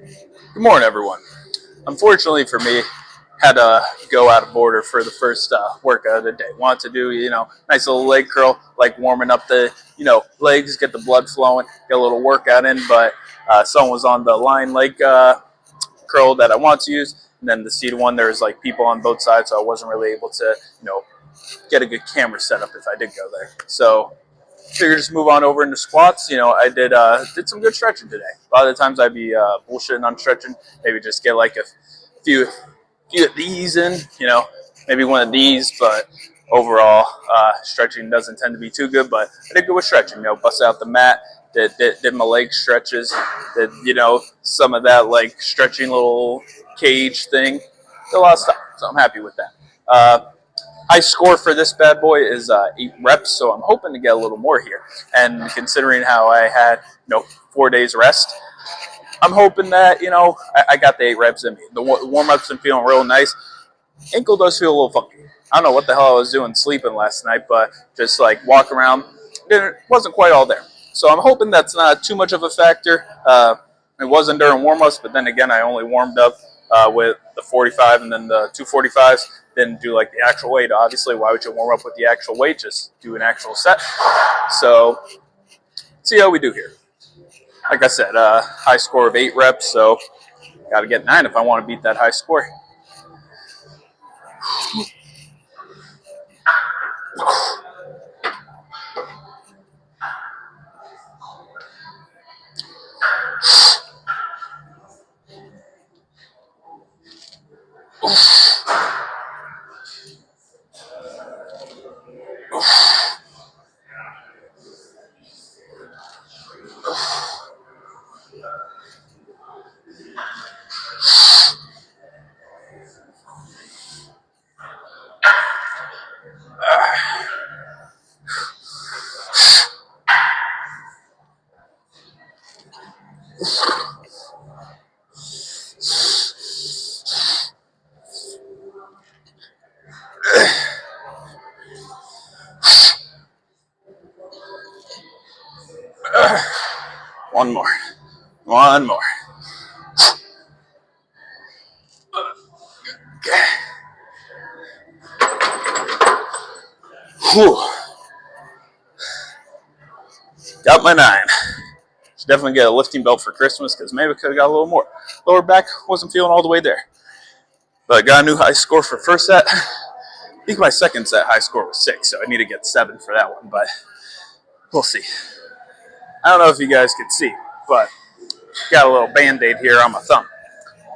Good morning, everyone. Unfortunately for me, had to go out of order for the first workout of the day. Want to do, nice little leg curl, like warming up the, legs, get the blood flowing, get a little workout in. But someone was on the line leg curl that I want to use, and then the seated one. There's like people on both sides, so I wasn't really able to, get a good camera setup if I did go there. So figure just move on over into squats. I did some good stretching today. A lot of the times I'd be bullshitting on stretching. Maybe just get like a few of these in. Maybe one of these. But overall, stretching doesn't tend to be too good. But I did good with stretching. Bust out the mat. Did my leg stretches. Did some of that like stretching little cage thing. Did a lot of stuff. So I'm happy with that. High score for this bad boy is 8 reps, so I'm hoping to get a little more here. And considering how I had 4 days rest, I'm hoping that I got the 8 reps in me. The warm-ups been feeling real nice. Ankle does feel a little funky. I don't know what the hell I was doing sleeping last night, but just like walk around, wasn't quite all there. So I'm hoping that's not too much of a factor. It wasn't during warm-ups, but then again, I only warmed up with the 45 and then the 245s. Didn't do like the actual weight. Obviously, why would you warm up with the actual weight? Just do an actual set. So, see how we do here. Like I said, high score of 8 reps, so got to get 9 if I want to beat that high score. One more. One more. Okay. Whew. Got my 9. Should definitely get a lifting belt for Christmas because maybe I could have got a little more. Lower back wasn't feeling all the way there. But I got a new high score for first set. I think my second set high score was 6, so I need to get 7 for that one, but we'll see. I don't know if you guys can see, but got a little band-aid here on my thumb.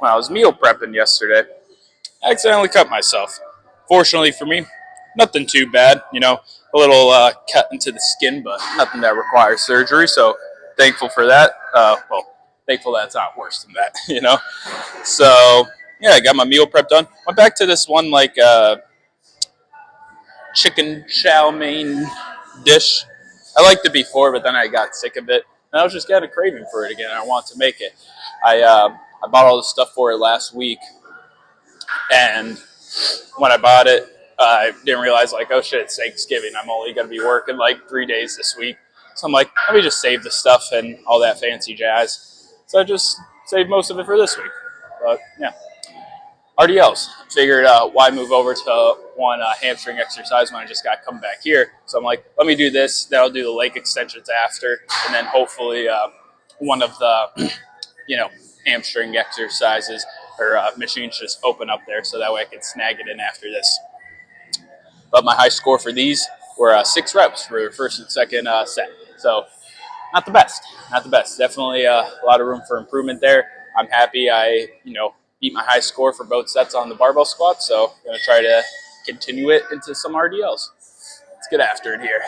When I was meal prepping yesterday, I accidentally cut myself. Fortunately for me, nothing too bad, a little cut into the skin, but nothing that requires surgery, so thankful for that. Thankful that it's not worse than that, So, yeah, I got my meal prep done. Went back to this one, like, chicken chow mein dish. I liked it before, but then I got sick of it. And I was just getting a craving for it again. I want to make it. I bought all the stuff for it last week. And when I bought it, I didn't realize, like, oh shit, it's Thanksgiving. I'm only going to be working like 3 days this week. So I'm like, let me just save the stuff and all that fancy jazz. So I just saved most of it for this week. But yeah. RDLs. Figured why move over to one hamstring exercise when I just got come back here. So I'm like, let me do this. Then I'll do the leg extensions after, and then hopefully one of the hamstring exercises or machines just open up there, so that way I can snag it in after this. But my high score for these were 6 reps for the first and second set. So not the best. Not the best. Definitely a lot of room for improvement there. I'm happy I beat my high score for both sets on the barbell squat, so I'm going to try to continue it into some RDLs. Let's get after it here.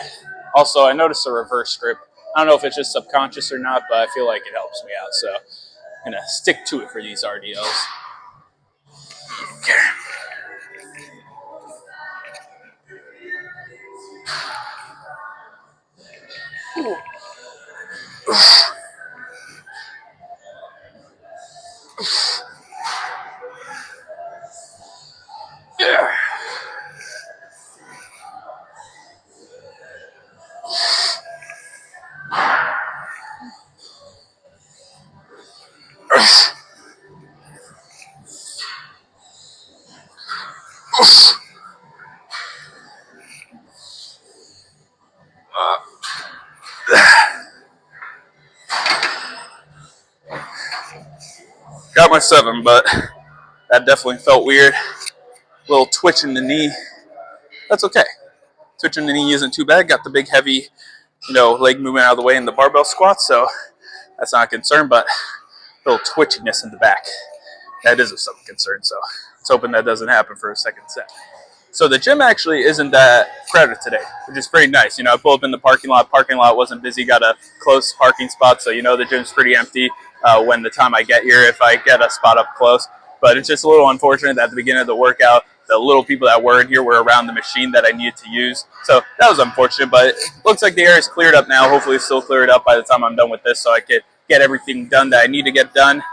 Also, I noticed a reverse grip. I don't know if it's just subconscious or not, but I feel like it helps me out, so I'm going to stick to it for these RDLs. Okay. Yeah. Got my 7, but that definitely felt weird. A little twitch in the knee. That's okay. Twitching the knee isn't too bad. Got the big heavy, leg movement out of the way in the barbell squats, so that's not a concern, but a little twitchiness in the back. That is of some concern, so let's hoping that doesn't happen for a second set. So the gym actually isn't that crowded today, which is pretty nice. I pull up in the parking lot. Parking lot wasn't busy. Got a close parking spot, so the gym's pretty empty when the time I get here, if I get a spot up close. But it's just a little unfortunate that at the beginning of the workout, the little people that were in here were around the machine that I needed to use. So that was unfortunate, but it looks like the area is cleared up now. Hopefully it's still cleared up by the time I'm done with this, so I could get everything done that I need to get done.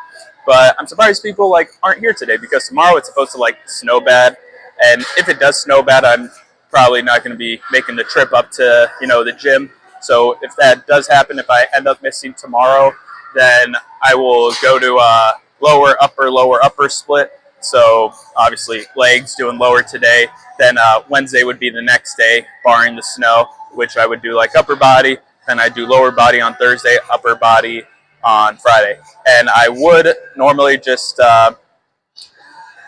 But I'm surprised people aren't here today, because tomorrow it's supposed to snow bad. And if it does snow bad, I'm probably not going to be making the trip up to, the gym. So if that does happen, if I end up missing tomorrow, then I will go to lower, upper split. So obviously legs doing lower today. Then Wednesday would be the next day, barring the snow, which I would do upper body. Then I do lower body on Thursday, upper body on Friday. And I would normally just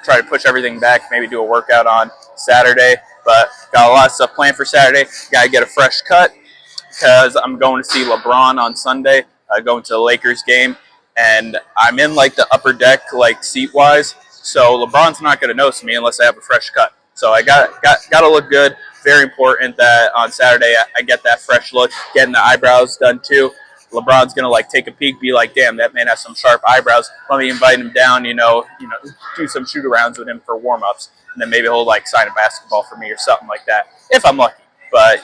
try to push everything back, maybe do a workout on Saturday, but got a lot of stuff planned for Saturday. Got to get a fresh cut because I'm going to see LeBron on Sunday, going to the Lakers game, and I'm in the upper deck, seat-wise, so LeBron's not going to notice me unless I have a fresh cut. So I got to look good. Very important that on Saturday I get that fresh look, getting the eyebrows done too. LeBron's gonna take a peek, be like, "Damn, that man has some sharp eyebrows. Let me invite him down, do some shoot arounds with him for warm ups, and then maybe he'll sign a basketball for me or something like that, if I'm lucky." But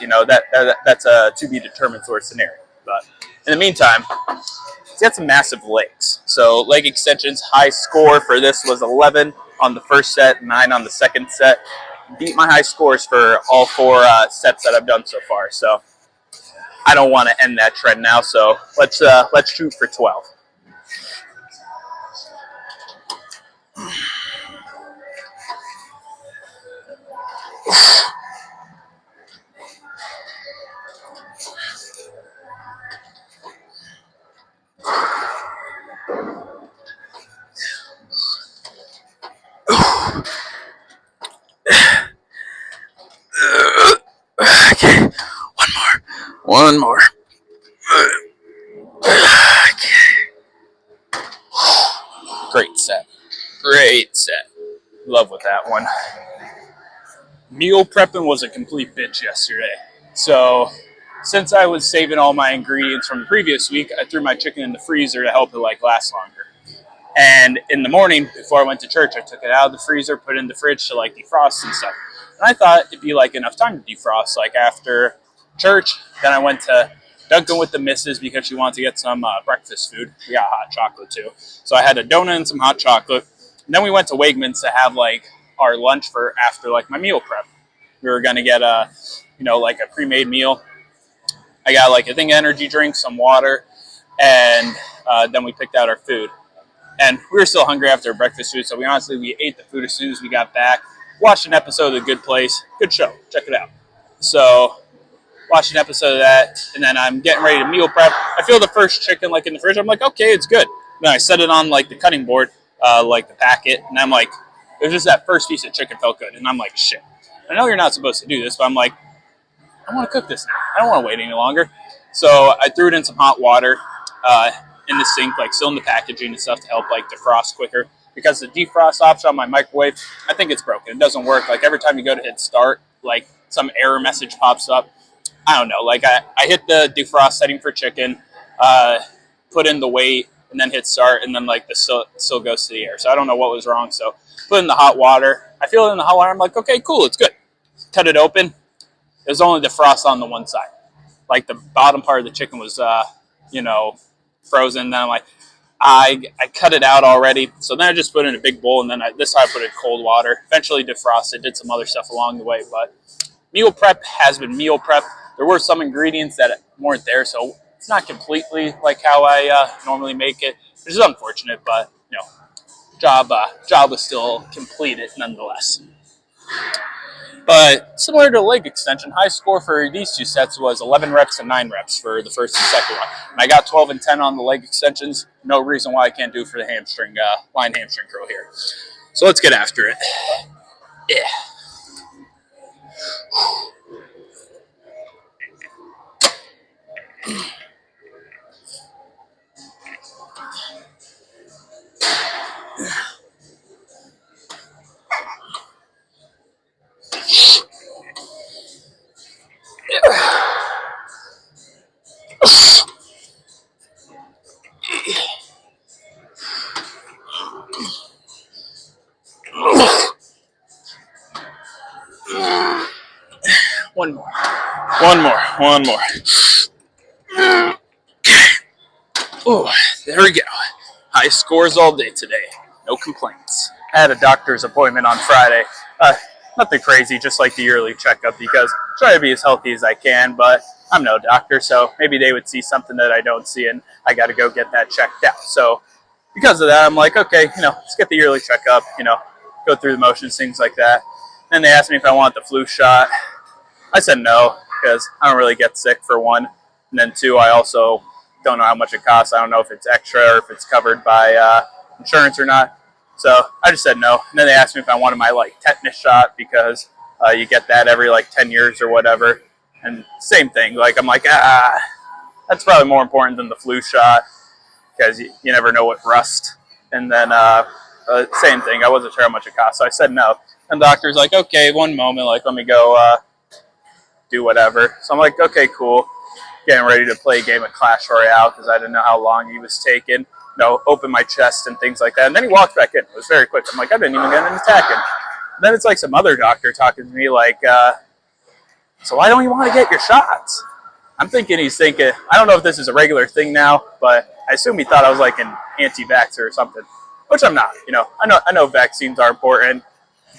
that's a to be determined sort of scenario. But in the meantime, he's got some massive legs. So leg extensions, high score for this was 11 on the first set, 9 on the second set. Beat my high scores for all 4 sets that I've done so far. So I don't want to end that trend now, so let's shoot for 12. Okay, one more. Okay. Great set. Love with that one. Meal prepping was a complete bitch yesterday. So since I was saving all my ingredients from the previous week, I threw my chicken in the freezer to help it last longer. And in the morning, before I went to church, I took it out of the freezer, put it in the fridge to defrost and stuff. And I thought it'd be enough time to defrost. After church, then I went to Dunkin' with the missus because she wanted to get some breakfast food. We got hot chocolate too. So I had a donut and some hot chocolate. And then we went to Wegmans to have our lunch for after my meal prep. We were gonna get a pre-made meal. I got a thing of energy drink, some water, and then we picked out our food. And we were still hungry after breakfast food, so we ate the food as soon as we got back. Watched an episode of The Good Place. Good show. Check it out. So watched an episode of that, and then I'm getting ready to meal prep. I feel the first chicken in the fridge. I'm okay, it's good. Then I set it on the cutting board, the packet, and I'm it was just that first piece of chicken felt good, and I'm shit. I know you're not supposed to do this, but I'm I want to cook this now. I don't want to wait any longer. So I threw it in some hot water in the sink, still in the packaging and stuff to help defrost quicker. Because the defrost option on my microwave, I think it's broken. It doesn't work. Every time you go to hit start, some error message pops up. I don't know. I hit the defrost setting for chicken, put in the weight, and then hit start, and then the still goes to the air. So I don't know what was wrong. So put in the hot water. I feel it in the hot water. I'm okay, cool, it's good. Cut it open. It was only the frost on the one side. The bottom part of the chicken was, frozen. Then I cut it out already. So then I just put it in a big bowl, and then this time I put it in cold water. Eventually defrosted, did some other stuff along the way. But meal prep has been meal prep. There were some ingredients that weren't there, so it's not completely how I normally make it, which is unfortunate, but job was still completed nonetheless. But similar to leg extension, high score for these two sets was 11 reps and 9 reps for the first and second one. And I got 12 and 10 on the leg extensions. No reason why I can't do for the hamstring, line hamstring curl here. So let's get after it. Yeah. One more. Oh, there we go. High scores all day today. No complaints. I had a doctor's appointment on Friday. Nothing crazy, just like the yearly checkup because I try to be as healthy as I can, but I'm no doctor, so maybe they would see something that I don't see and I got to go get that checked out. So because of that, I'm like, okay, let's get the yearly checkup, go through the motions, things like that. And they asked me if I want the flu shot. I said no because I don't really get sick, for one. And then two, I also don't know how much it costs. I don't know if it's extra or if it's covered by insurance or not. So I just said no. And then they asked me if I wanted my tetanus shot because you get that every 10 years or whatever. And same thing. I'm like, that's probably more important than the flu shot because you never know what rust. And then same thing. I wasn't sure how much it cost. So I said no. And the doctor's like, okay, one moment. Let me go do whatever. So I'm like, okay, cool. Getting ready to play a game of Clash Royale because I didn't know how long he was taking. Open my chest and things like that. And then he walked back in. It was very quick. I'm like, I didn't even get an attack in. And then it's some other doctor talking to me so why don't you want to get your shots? I'm thinking he's thinking, I don't know if this is a regular thing now, but I assume he thought I was an anti-vaxxer or something, which I'm not. I know vaccines are important.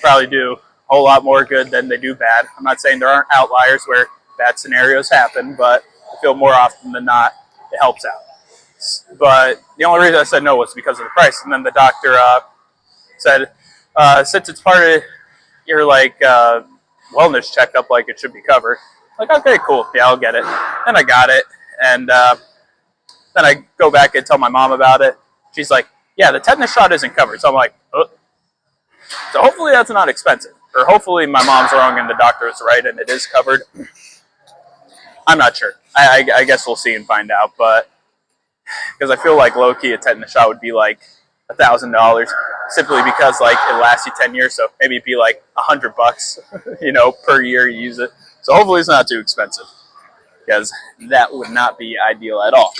Probably do a whole lot more good than they do bad. I'm not saying there aren't outliers where bad scenarios happen, but I feel more often than not it helps out. But the only reason I said no was because of the price. And then the doctor said, since it's part of your wellness checkup, it should be covered. Okay, cool. Yeah, I'll get it. And I got it. And then I go back and tell my mom about it. She's like, yeah, the tetanus shot isn't covered. So I'm like, oh. So hopefully that's not expensive. Or hopefully my mom's wrong and the doctor is right and it is covered. I'm not sure. I guess we'll see and find out. But because I feel low-key a tetanus shot would be $1,000 simply because it lasts you 10 years. So maybe it'd be $100, per year you use it. So hopefully it's not too expensive because that would not be ideal at all.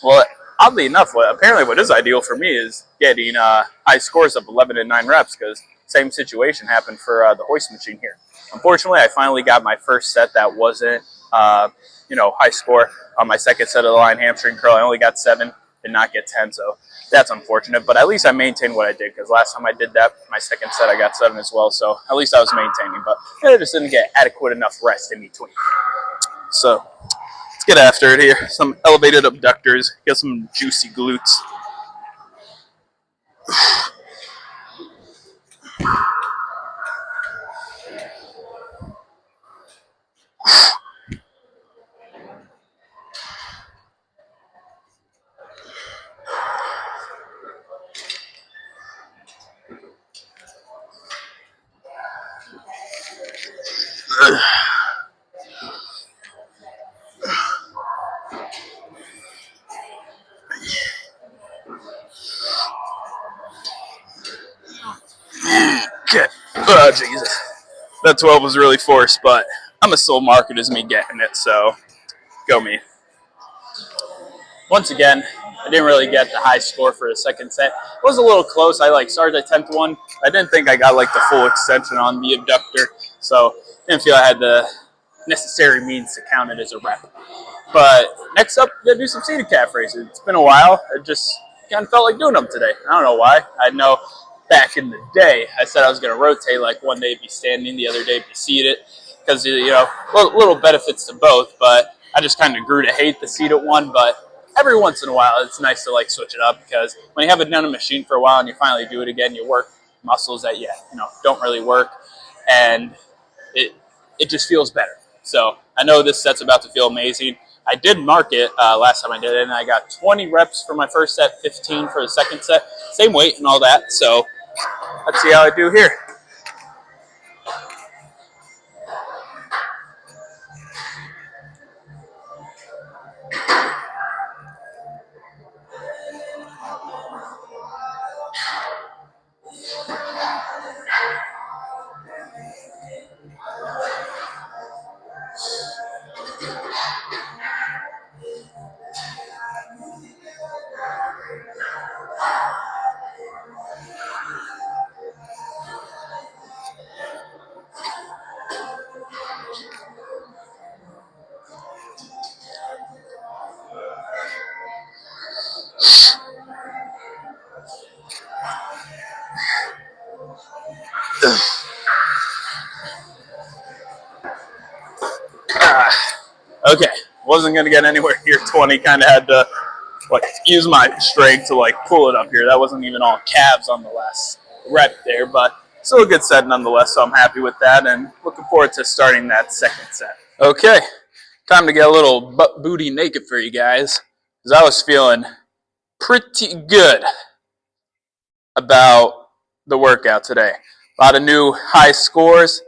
Well, oddly enough, apparently what is ideal for me is getting high scores of 11 and 9 reps because same situation happened for the hoist machine here. Unfortunately, I finally got my first set that wasn't, high score. On my second set of the line hamstring curl, I only got 7, did not get 10, so that's unfortunate. But at least I maintained what I did because last time I did that, my second set, I got 7 as well. So at least I was maintaining, but I just didn't get adequate enough rest in between. So let's get after it here. Some elevated abductors, get some juicy glutes. Okay. Oh, Jesus. That 12 was really forced, but I'm as soul market as me getting it, so go me. Once again, I didn't really get the high score for the second set. It was a little close. I started at 10th one. I didn't think I got the full extension on the abductor, so I didn't feel I had the necessary means to count it as a rep. But next up, we're gonna do some seated calf raises. It's been a while. I just kind of felt like doing them today. I don't know why. I know back in the day, I said I was going to rotate, one day be standing, the other day be seated, because, little benefits to both, but I just kind of grew to hate the seated one, but every once in a while, it's nice to, switch it up, because when you haven't done a machine for a while and you finally do it again, you work muscles that, don't really work, and it just feels better. So I know this set's about to feel amazing. I did mark it last time I did it, and I got 20 reps for my first set, 15 for the second set. Same weight and all that. So let's see how I do here. Okay, wasn't gonna get anywhere near 20. Kind of had to like use my strength to like pull it up here. That wasn't even all calves on the last rep there, but still a good set nonetheless. So I'm happy with that, and looking forward to starting that second set. Okay, time to get a little butt booty naked for you guys, because I was feeling pretty good about the workout today. A lot of new high scores.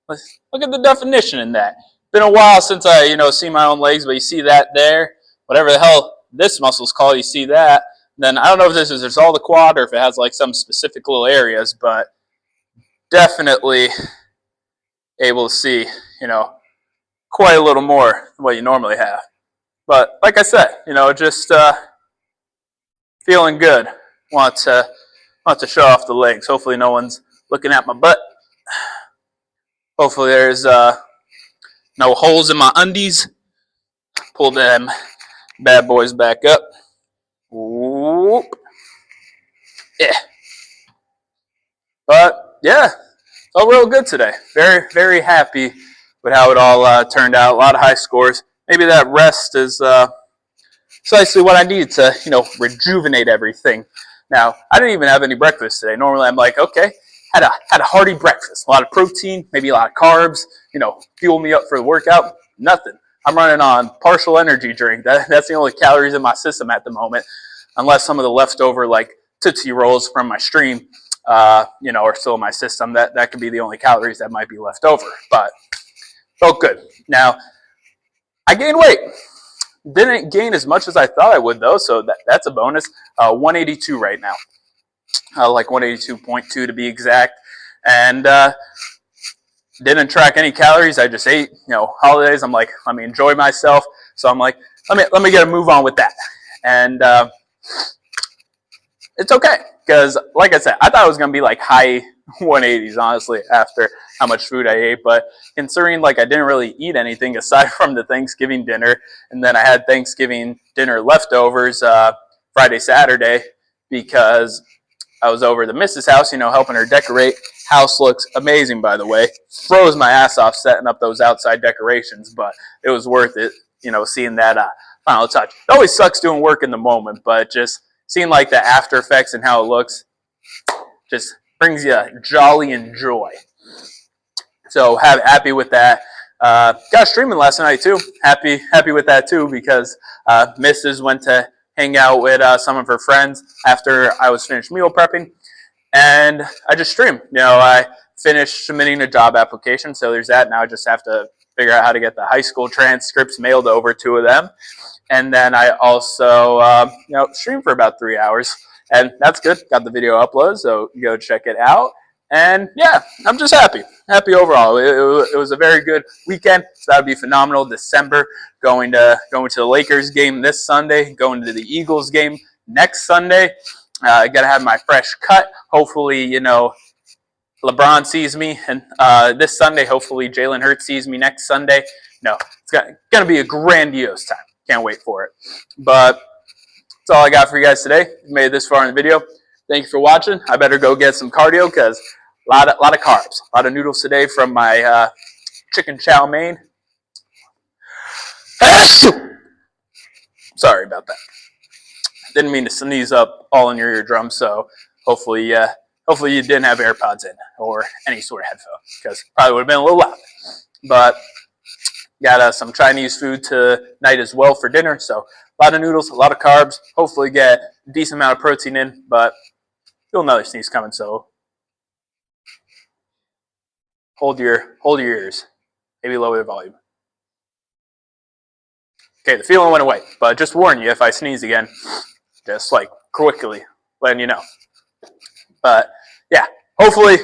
Look at the definition in that. Been a while since I, see my own legs, but you see that there, whatever the hell this muscle's called, you see that. Then I don't know if this is just all the quad or if it has like some specific little areas, but definitely able to see, quite a little more than what you normally have. But like I said, just feeling good. Want to show off the legs. Hopefully no one's looking at my butt. Hopefully there's no holes in my undies. Pull them bad boys back up. Whoop. Yeah. But yeah, felt real good today. Very, very happy with how it all turned out. A lot of high scores. Maybe that rest is precisely what I need to, rejuvenate everything. Now, I didn't even have any breakfast today. Normally I'm like, okay, had a hearty breakfast. A lot of protein, maybe a lot of carbs, fuel me up for the workout. Nothing. I'm running on partial energy drink. That's the only calories in my system at the moment, unless some of the leftover like Tootsie Rolls from my stream, are still in my system. That could be the only calories that might be left over. But felt good. Now, I gained weight. Didn't gain as much as I thought I would though, so that's a bonus. 182 right now. Like 182.2 to be exact. And didn't track any calories. I just ate, holidays. I'm like, let me enjoy myself. So I'm like, let me get a move on with that. And it's okay, because like I said, I thought it was going to be like high 180s, honestly, after how much food I ate. But considering like I didn't really eat anything aside from the Thanksgiving dinner, and then I had Thanksgiving dinner leftovers Friday, Saturday, because I was over at the missus' house, helping her decorate. House looks amazing, by the way. Froze my ass off setting up those outside decorations, but it was worth it, seeing that final touch. It always sucks doing work in the moment, but just seeing like the after effects and how it looks just brings you jolly and joy. So happy with that. Got streaming last night too. Happy with that too, because Mrs. went to hang out with some of her friends after I was finished meal prepping, and I just streamed. I finished submitting a job application, so there's that. Now I just have to figure out how to get the high school transcripts mailed over to them, and then I also streamed for about 3 hours, and that's good. Got the video uploaded, so you go check it out. And yeah, I'm just happy overall. It was a very good weekend. So that would be phenomenal. December, going to the Lakers game this Sunday, going to the Eagles game next Sunday. Gotta have my fresh cut. Hopefully, LeBron sees me and this Sunday. Hopefully, Jalen Hurts sees me next Sunday. No, it's gonna be a grandiose time. Can't wait for it. But that's all I got for you guys today. If you made it this far in the video, thank you for watching. I better go get some cardio because a lot of carbs, a lot of noodles today from my chicken chow mein. Sorry about that. Didn't mean to sneeze up all in your eardrum, so hopefully Hopefully you didn't have AirPods in or any sort of headphone, because probably would have been a little loud. But got some Chinese food tonight as well for dinner. So a lot of noodles, a lot of carbs. Hopefully get a decent amount of protein in. But feel another sneeze coming, so hold your ears. Maybe lower the volume. Okay, the feeling went away, but just warn you, if I sneeze again, just like quickly letting you know. But yeah, hopefully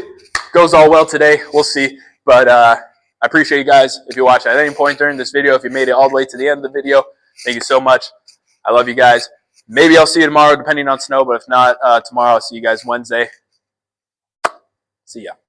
goes all well today. We'll see. But I appreciate you guys. If you watched at any point during this video, if you made it all the way to the end of the video, thank you so much. I love you guys. Maybe I'll see you tomorrow, depending on snow. But if not tomorrow, I'll see you guys Wednesday. See ya.